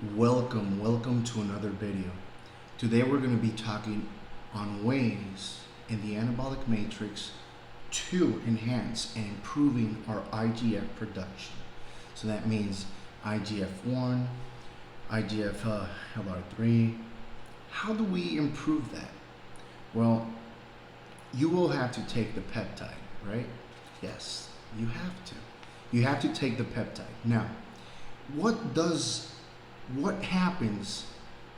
Welcome to another video. Today we're going to be talking on ways in the anabolic matrix to enhance and improving our IGF production. So that means IGF-1, IGF-LR3. How do we improve that? Well, you will have to take the peptide, right? Yes, you have to. You have to take the peptide. Now, what happens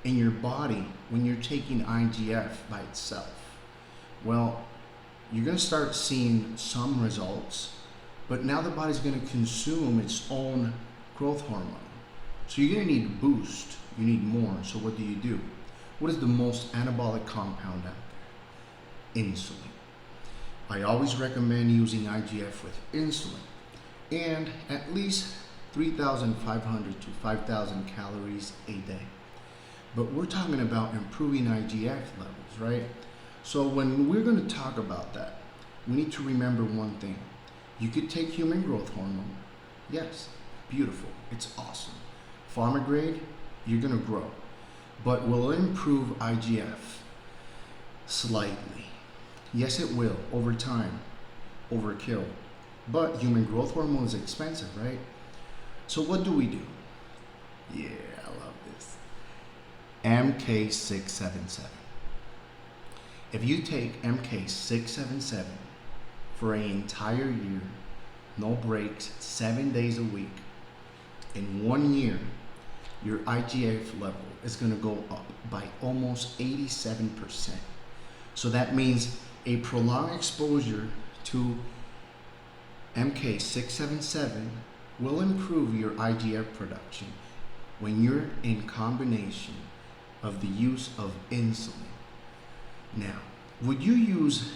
in your body when you're taking IGF by itself? Well, you're going to start seeing some results, but now the body's going to consume its own growth hormone. So you're going to need a boost. You need more. So what do? What is the most anabolic compound out there? Insulin. I always recommend using IGF with insulin and at least 3,500 to 5,000 calories a day. But we're talking about improving IGF levels, right? So when we're going to talk about that, we need to remember one thing. You could take human growth hormone. Yes, beautiful. It's awesome. Pharma grade, you're going to grow. But will it improve IGF? Slightly. Yes, it will over time. Overkill. But human growth hormone is expensive, right? So what do? Yeah, I love this. MK677. If you take MK677 for an entire year, no breaks, 7 days a week, in 1 year, your IGF level is going to go up by almost 87%. So that means a prolonged exposure to MK677 will improve your IGF production when you're in combination of the use of insulin. Now, would you use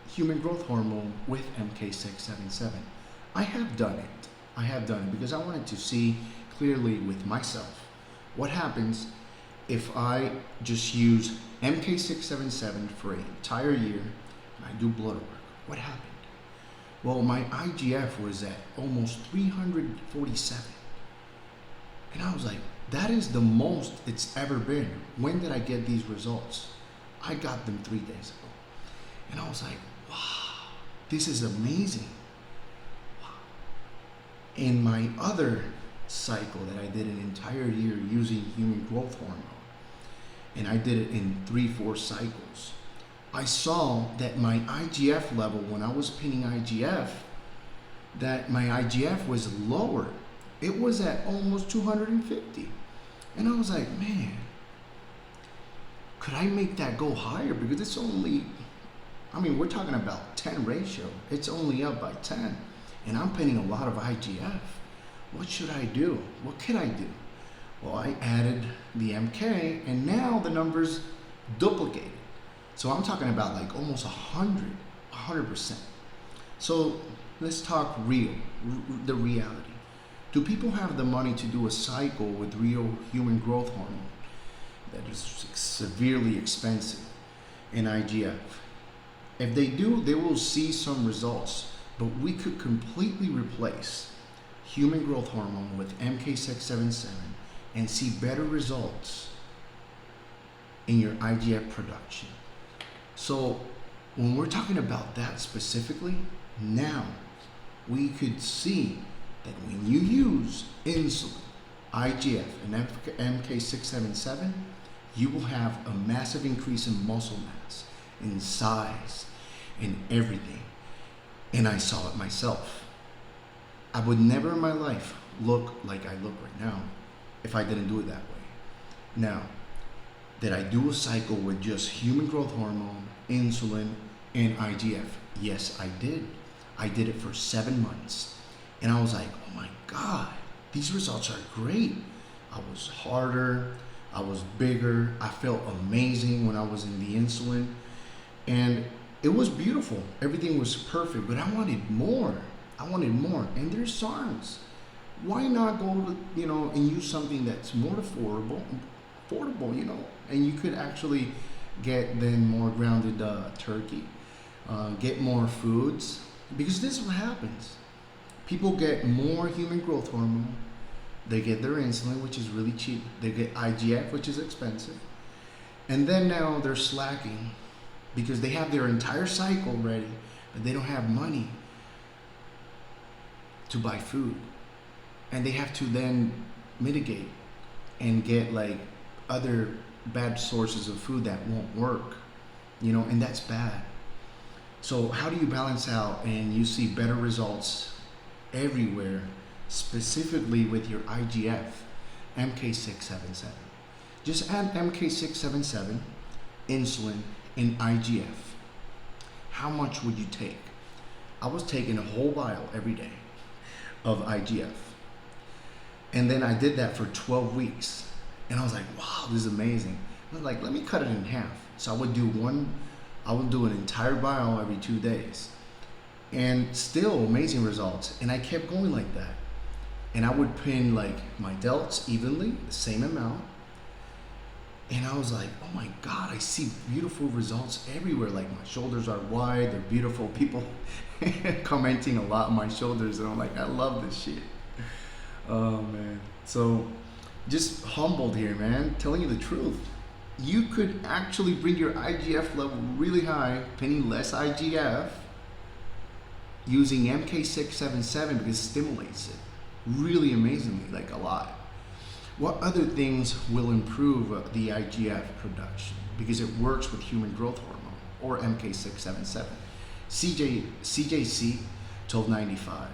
human growth hormone with MK677? I have done it because I wanted to see clearly with myself what happens if I just use MK677 for an entire year and I do blood work. What happened? Well, my IGF was at almost 347. And I was like, that is the most it's ever been. When did I get these results? I got them 3 days ago. And I was like, wow, this is amazing. Wow. In my other cycle that I did an entire year using human growth hormone, and I did it in 3-4 cycles, I saw that my IGF level, when I was pinning IGF, that my IGF was lower. It was at almost 250. And I was like, man, could I make that go higher? Because it's only, we're talking about 10 ratio. It's only up by 10. And I'm pinning a lot of IGF. What should I do? What can I do? Well, I added the MK, and now the numbers duplicated. So I'm talking about like almost 100%. So let's talk the reality. Do people have the money to do a cycle with real human growth hormone that is severely expensive in IGF? If they do, they will see some results, but we could completely replace human growth hormone with MK677 and see better results in your IGF production. So when we're talking about that specifically, now we could see that when you use insulin, IGF, and MK677, you will have a massive increase in muscle mass, in size, in everything. And I saw it myself. I would never in my life look like I look right now if I didn't do it that way. Now, did I do a cycle with just human growth hormone, insulin, and IGF? Yes, I did. I did it for 7 months. And I was like, oh my God, these results are great. I was harder, I was bigger, I felt amazing when I was in the insulin. And it was beautiful. Everything was perfect, but I wanted more. And there's SARMs. Why not go to, and use something that's more affordable, and you could actually get then more grounded turkey, get more foods, because this is what happens. People get more human growth hormone, They get their insulin, which is really cheap. They get IGF, which is expensive. And then now they're slacking because they have their entire cycle ready, but they don't have money to buy food. And they have to then mitigate and get like other bad sources of food that won't work, you know, and that's bad. So how do you balance out and you see better results everywhere, specifically with your IGF, MK677? Just add MK677, insulin, and IGF. How much would you take? I was taking a whole vial every day of IGF. And then I did that for 12 weeks. And I was like, wow, this is amazing. I was like, let me cut it in half. So I would do an entire vial every 2 days. And still amazing results. And I kept going like that. And I would pin like my delts evenly, the same amount. And I was like, oh my God, I see beautiful results everywhere. Like my shoulders are wide, they're beautiful. People commenting a lot on my shoulders. And I'm like, I love this shit. Oh man. So just humbled here, man. Telling you the truth. You could actually bring your IGF level really high, pinning less IGF, using MK677 because it stimulates it really amazingly, like a lot. What other things will improve the IGF production? Because it works with human growth hormone, or MK677. CJC1295.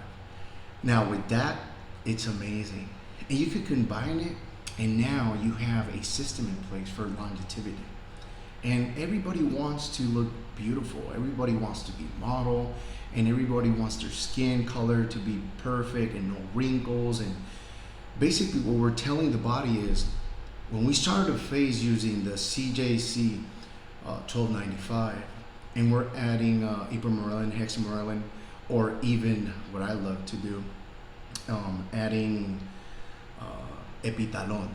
Now with that, it's amazing. And you could combine it, and now you have a system in place for longevity. And everybody wants to look beautiful. Everybody wants to be model, and everybody wants their skin color to be perfect and no wrinkles. And basically what we're telling the body is, when we started a phase using the CJC1295, and we're adding ipamorelin, hexamorelin, or even what I love to do, adding epitalon.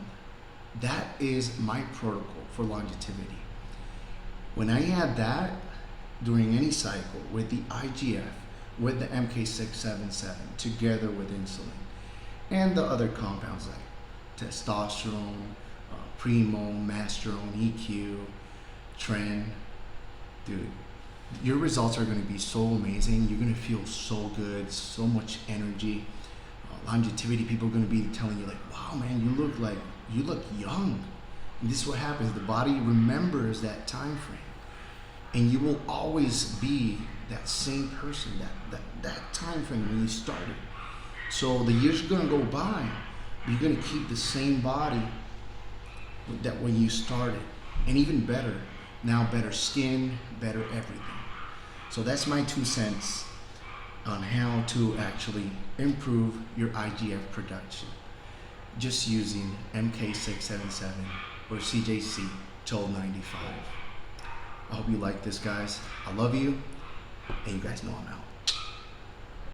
That is my protocol for longevity. When I add that during any cycle with the IGF, with the MK677, together with insulin, and the other compounds like testosterone, primo, masterone, EQ, tren, dude, your results are going to be so amazing. You're going to feel so good, so much energy. Longevity, people are going to be telling you like, wow man, you look young. And this is what happens. The body remembers that time frame, and you will always be that same person, that time frame when you started. So the years are going to go by, but you're going to keep the same body that when you started, and even better. Now better skin, better everything. So that's my 2 cents on how to actually improve your IGF production, just using MK677 or CJC1295. I hope you like this, guys. I love you, and you guys know I'm out.